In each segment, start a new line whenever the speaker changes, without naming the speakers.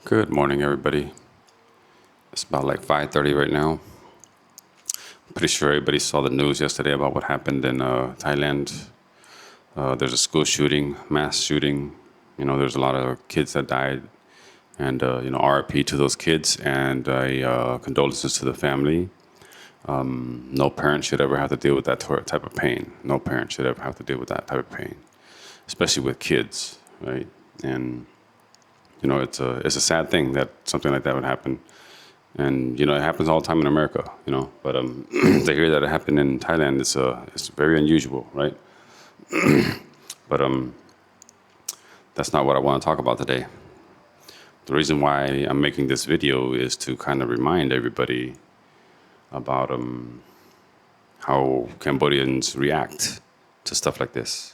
Good morning, everybody. It's about like 5:30 right now. Pretty sure everybody saw the news yesterday about what happened in Thailand. There's a school shooting, mass shooting. There's a lot of kids that died, and RIP to those kids, and condolences to the family. No parent should ever have to deal with that type of pain. No parent should ever have to deal with that type of pain, especially with kids, right? And it's a sad thing that something like that would happen. And it happens all the time in America, But to hear that it happened in Thailand, it's very unusual, right? But that's not what I want to talk about today. The reason why I'm making this video is to kind of remind everybody about how Cambodians react to stuff like this,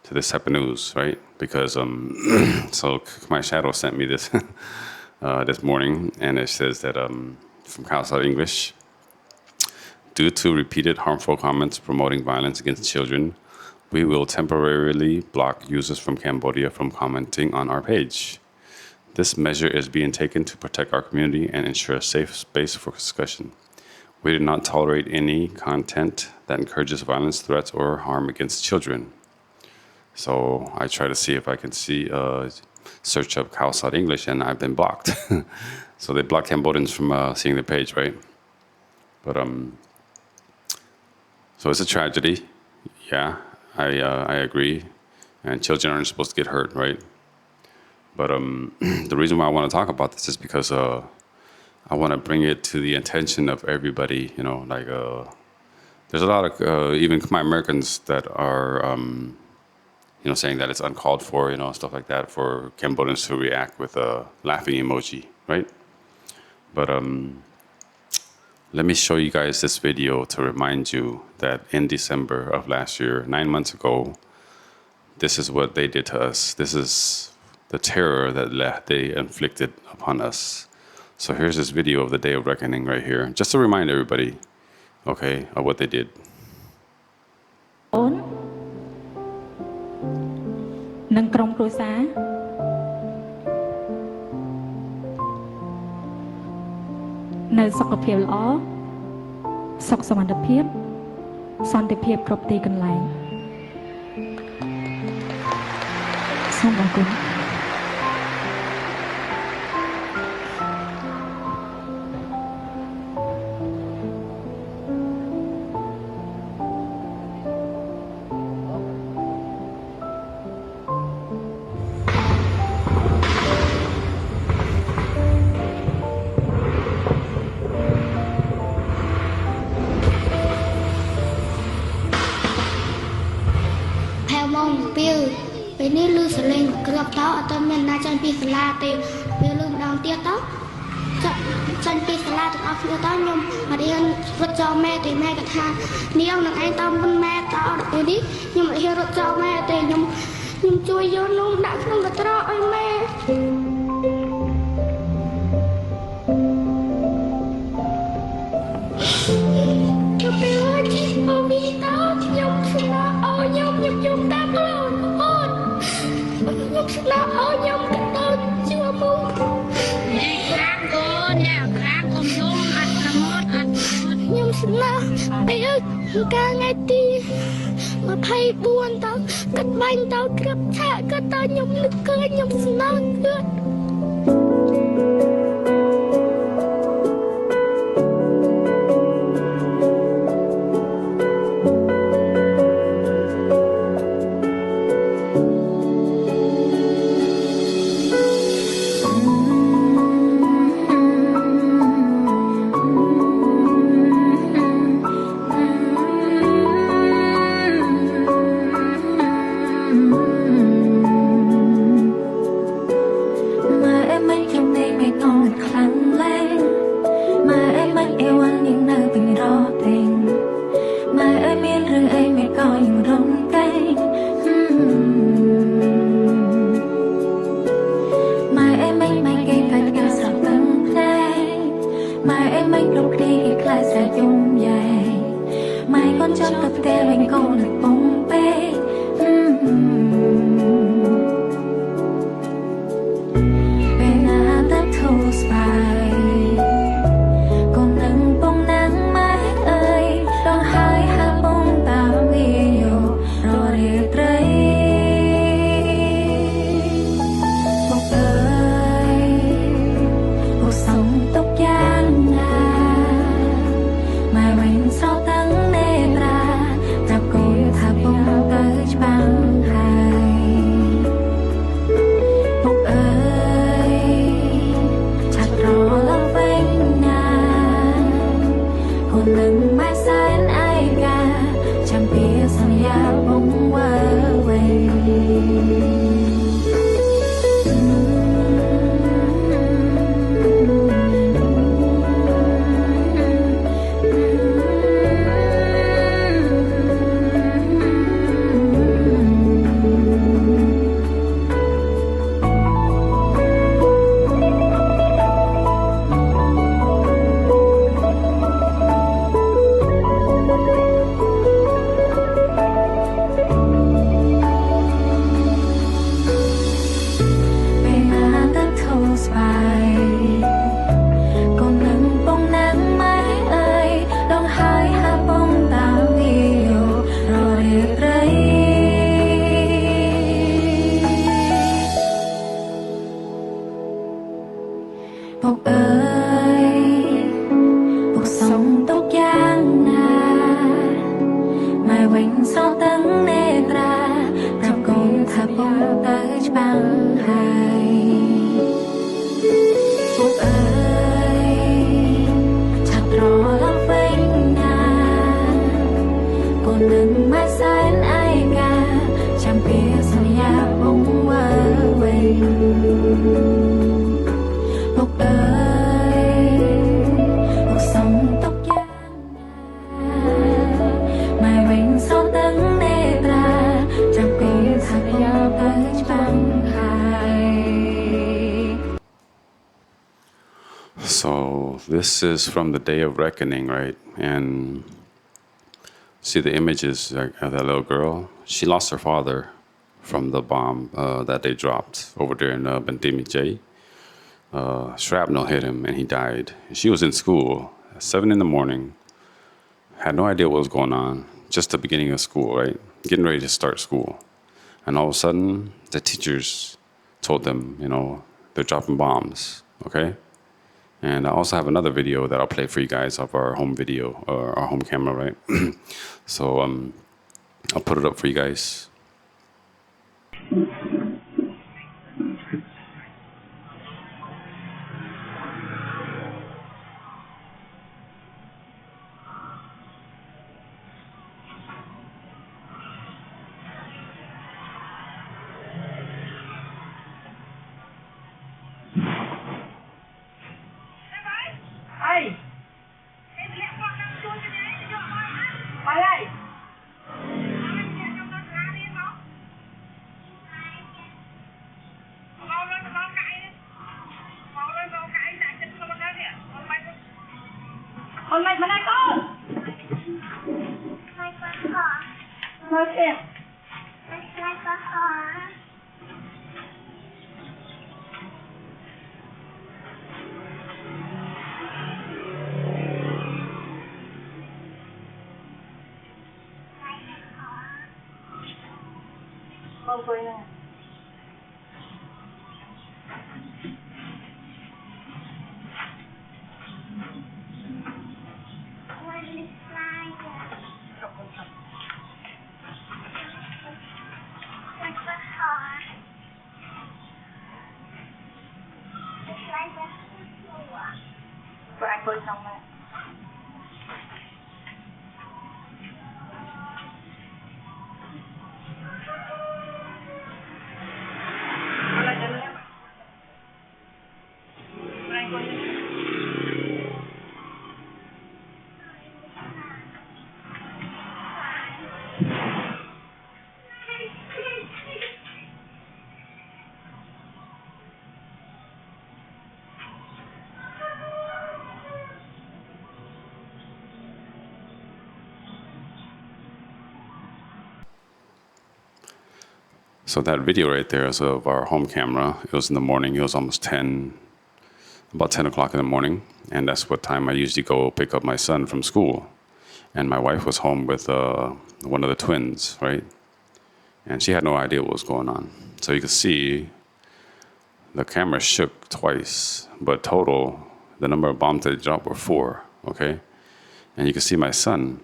to this type of news, right? Because so my shadow sent me this this morning, and it says that from Khaosod English, due to repeated harmful comments promoting violence against children, we will temporarily block users from Cambodia from commenting on our page. This measure is being taken to protect our community and ensure a safe space for discussion. We do not tolerate any content that encourages violence, threats, or harm against children. So I try to see if I can search up Khaosod English, and I've been blocked. So they block Cambodians from seeing the page, right? But so it's a tragedy. Yeah, I agree. And children aren't supposed to get hurt, right? But the reason why I want to talk about this is because I want to bring it to the attention of everybody. There's a lot of even Khmer Americans that are saying that it's uncalled for, stuff like that, for Cambodians to react with a laughing emoji, right? But let me show you guys this video to remind you that in December of last year, 9 months ago, this is what they did to us. This is the terror that they inflicted upon us. So here's this video of the Day of Reckoning right here, just to remind everybody, okay, of what they did.
On និងក្រុមគ្រួសារនៅសុខភាពល្អសុខសុវត្ថិភាពសន្តិភាពគ្រប់ទីកន្លែងសូមអរគុណ
ពេលនេះលឺសលេងក្របតោអត់មានណាចាញ់ពីសាលាទេពេលលឺម្ដងទៀតទៅចាញ់ពីសាលាទាំងអស់គ្នាទៅខ្ញុំមករៀនរត់ចោលម៉ែទេម៉ែក៏ថានាងនឹងឯងតមុនម៉ែតដល់ពេលនេះខ្ញុំមិនហ៊ានរត់ចោលម៉ែទេខ្ញុំជួយយកនំដាក់ក្នុងកត្រកឲ្យម៉ែទៅពេលជីអូវីតោខ្ញុំស្លាប់អូខ្ញុំយំតាមខ្លួនខ្ញុំស្លាប់អូខ្ញុំក៏ទៅជួមុំនេះខ្លាំងកូនអ្នកខ្លាំងកុំយំអត់ប្រមត់អត់ខ្ញុំស្លាប់អីអើកាលថ្ងៃទី24ទៅកាត់បាញ់ទៅក្របឆាកក៏ទៅខ្ញុំនឹកឃើញខ្ញុំស្នើគឺពេលណា Bốc ơi, cuộc sống tốt gian mai quanh sau tấn nê ra trong cùng thập bóng tới bằng hai. Bốc ơi, chặt rõ lắm vinh cô đừng mãi sai ai cả chẳng biết sao nhà bóng mơ quên. Bốc ơi, cuộc sống tốt gian mai quanh sau tấn nê ra chẳng biết sao nhà tới bằng hai.
So this is from the day of reckoning, right? And see the images of that little girl. She lost her father from the bomb that they dropped over there in Bentimi J. Shrapnel hit him and he died. She was in school at 7 in the morning. Had no idea what was going on. Just the beginning of school, right? Getting ready to start school. And all of a sudden, the teachers told them, they're dropping bombs, okay? And I also have another video that I'll play for you guys of our home video, or our home camera, right? So I'll put it up for you guys.
Hôm nay đây con.
Mai con khó.
Thôi kìa.
Mai con khó.
Con quên nè. Rồi anh quên xong rồi.
So that video right there is of our home camera. It was in the morning. It was almost about 10 o'clock in the morning. And that's what time I usually go pick up my son from school. And my wife was home with one of the twins, right? And she had no idea what was going on. So you could see the camera shook twice, but total, the number of bombs that dropped were 4, okay? And you could see my son,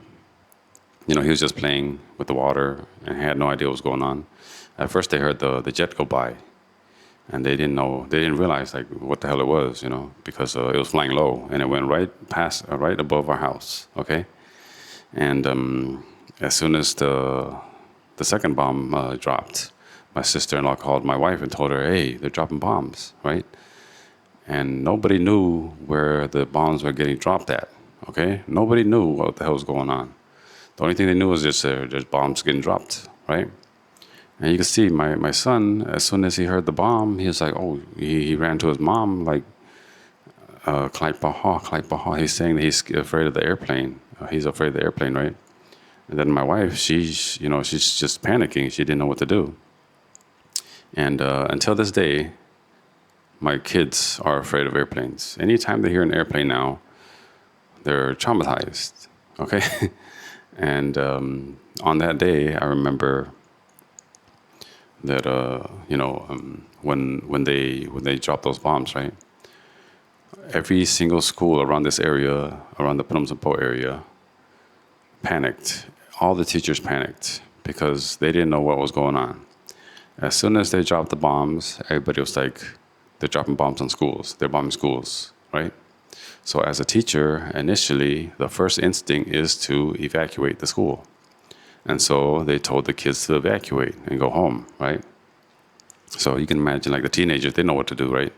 he was just playing with the water and had no idea what was going on. At first they heard the jet go by, and they didn't realize like what the hell it was, because it was flying low and it went right above our house, okay? And as soon as the second bomb dropped, my sister-in-law called my wife and told her, hey, they're dropping bombs, right? And nobody knew where the bombs were getting dropped at, okay? Nobody knew what the hell was going on. The only thing they knew was just there's bombs getting dropped, right? And you can see my son, as soon as he heard the bomb, he was like, oh, he ran to his mom, like, Klaipaha. He's saying that he's afraid of the airplane. He's afraid of the airplane, right? And then my wife, she's just panicking. She didn't know what to do. And until this day, my kids are afraid of airplanes. Anytime they hear an airplane now, they're traumatized, okay? And on that day, I remember that when they dropped those bombs, right? every single school around this area, around the Phnom Penh area, panicked. All the teachers panicked because they didn't know what was going on. As soon as they dropped the bombs, everybody was like, they're dropping bombs on schools. They're bombing schools, right? So as a teacher, initially, the first instinct is to evacuate the school. And so they told the kids to evacuate and go home, right? So you can imagine, like, the teenagers, they know what to do, right?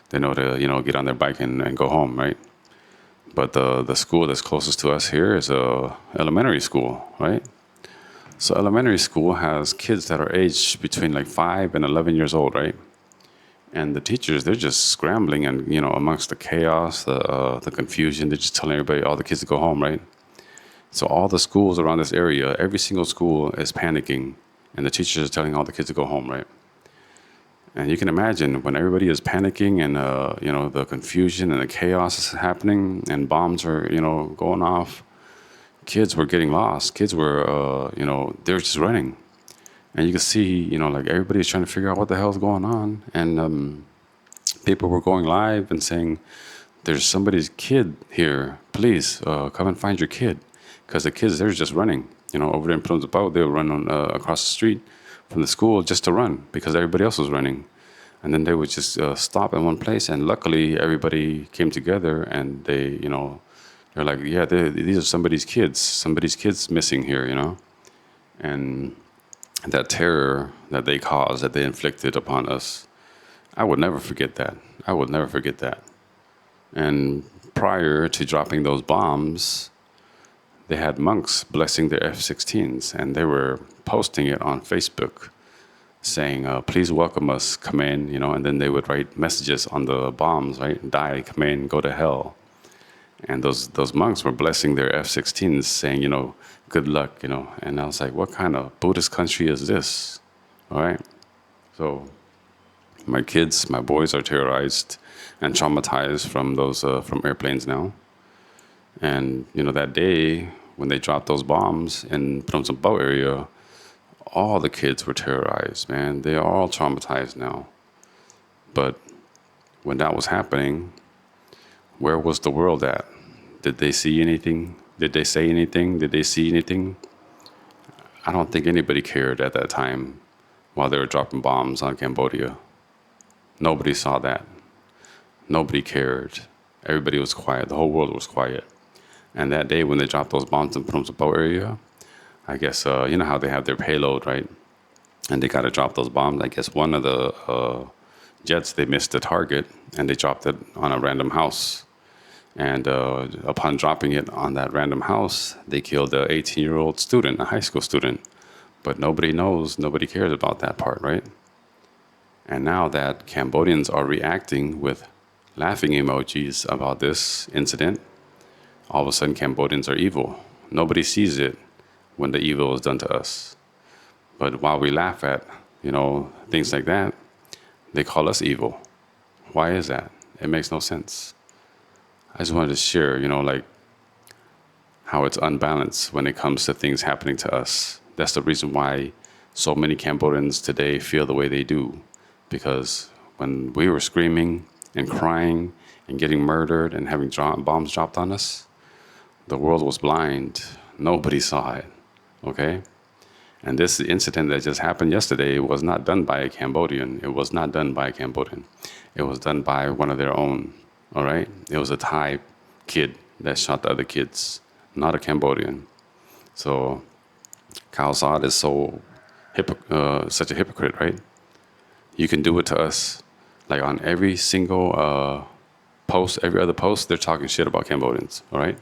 They know to, get on their bike and go home, right? But the school that's closest to us here is a elementary school, right? So elementary school has kids that are aged between like 5 and 11 years old, right? And the teachers, they're just scrambling and, amongst the chaos, the confusion, they're just telling everybody, all the kids to go home, right? So all the schools around this area, every single school is panicking, and the teachers are telling all the kids to go home, right? And you can imagine when everybody is panicking and, the confusion and the chaos is happening and bombs are, going off, kids were getting lost. Kids were, they were just running. And you could see, like everybody's trying to figure out what the hell's going on. And people were going live and saying, there's somebody's kid here. Please come and find your kid. Because the kids, they're just running. Over there in Phnom Penh, they would run across the street from the school just to run because everybody else was running. And then they would just stop in one place. And luckily, everybody came together and they, they're like, yeah, these are somebody's kids missing here, And that terror that they caused, that they inflicted upon us, I would never forget that. I would never forget that. And prior to dropping those bombs, they had monks blessing their F-16s, and they were posting it on Facebook, saying, please welcome us, come in, and then they would write messages on the bombs, right? Die, come in, go to hell. And those monks were blessing their F-16s, saying, good luck, And I was like, what kind of Buddhist country is this? All right? So my kids, my boys are terrorized and traumatized from those from airplanes now. And, that day when they dropped those bombs in Phnom Penh area, all the kids were terrorized, man. They are all traumatized now. But when that was happening, where was the world at? Did they see anything? Did they say anything? Did they see anything? I don't think anybody cared at that time while they were dropping bombs on Cambodia. Nobody saw that. Nobody cared. Everybody was quiet. The whole world was quiet. And that day when they dropped those bombs in Phnom Penh area, I guess, you know how they have their payload, right? And they got to drop those bombs. I guess one of the jets, they missed the target and they dropped it on a random house. And upon dropping it on that random house, they killed an 18-year-old student, a high school student. But nobody knows, nobody cares about that part, right? And now that Cambodians are reacting with laughing emojis about this incident, all of a sudden Cambodians are evil. Nobody sees it when the evil is done to us. But while we laugh at, things like that, they call us evil. Why is that? It makes no sense. I just wanted to share, how it's unbalanced when it comes to things happening to us. That's the reason why so many Cambodians today feel the way they do. Because when we were screaming and crying and getting murdered and having bombs dropped on us, the world was blind. Nobody saw it, okay? And this incident that just happened yesterday was not done by a Cambodian. It was not done by a Cambodian. It was done by one of their own, all right? It was a Thai kid that shot the other kids, not a Cambodian. So Khaosod is such a hypocrite, right? You can do it to us. Like on every single post, every other post, they're talking shit about Cambodians, all right?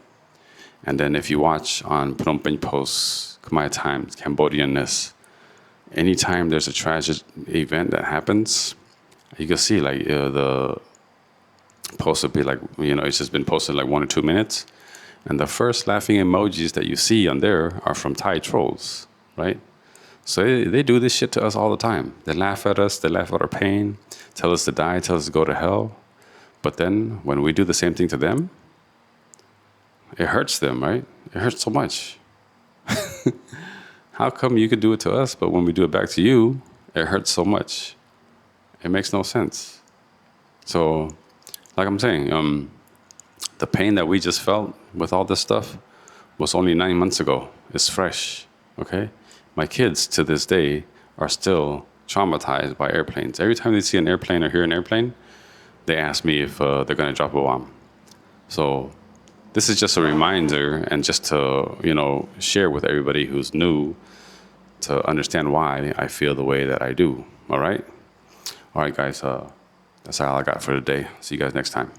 And then if you watch on Phnom Penh posts, Khmer Times, Cambodianness, anytime there's a tragic event that happens, you can see the post will be it's just been posted 1 or 2 minutes. And the first laughing emojis that you see on there are from Thai trolls, right? So they do this shit to us all the time. They laugh at us, they laugh at our pain, tell us to die, tell us to go to hell. But then when we do the same thing to them, it hurts them, right? It hurts so much. How come you could do it to us, but when we do it back to you, it hurts so much? It makes no sense. So like I'm saying, the pain that we just felt with all this stuff was only 9 months ago. It's fresh, okay? My kids to this day are still traumatized by airplanes. Every time they see an airplane or hear an airplane, they ask me if they're going to drop a bomb. So this is just a reminder, and just to, share with everybody who's new to understand why I feel the way that I do. All right? All right, guys. That's all I got for today. See you guys next time.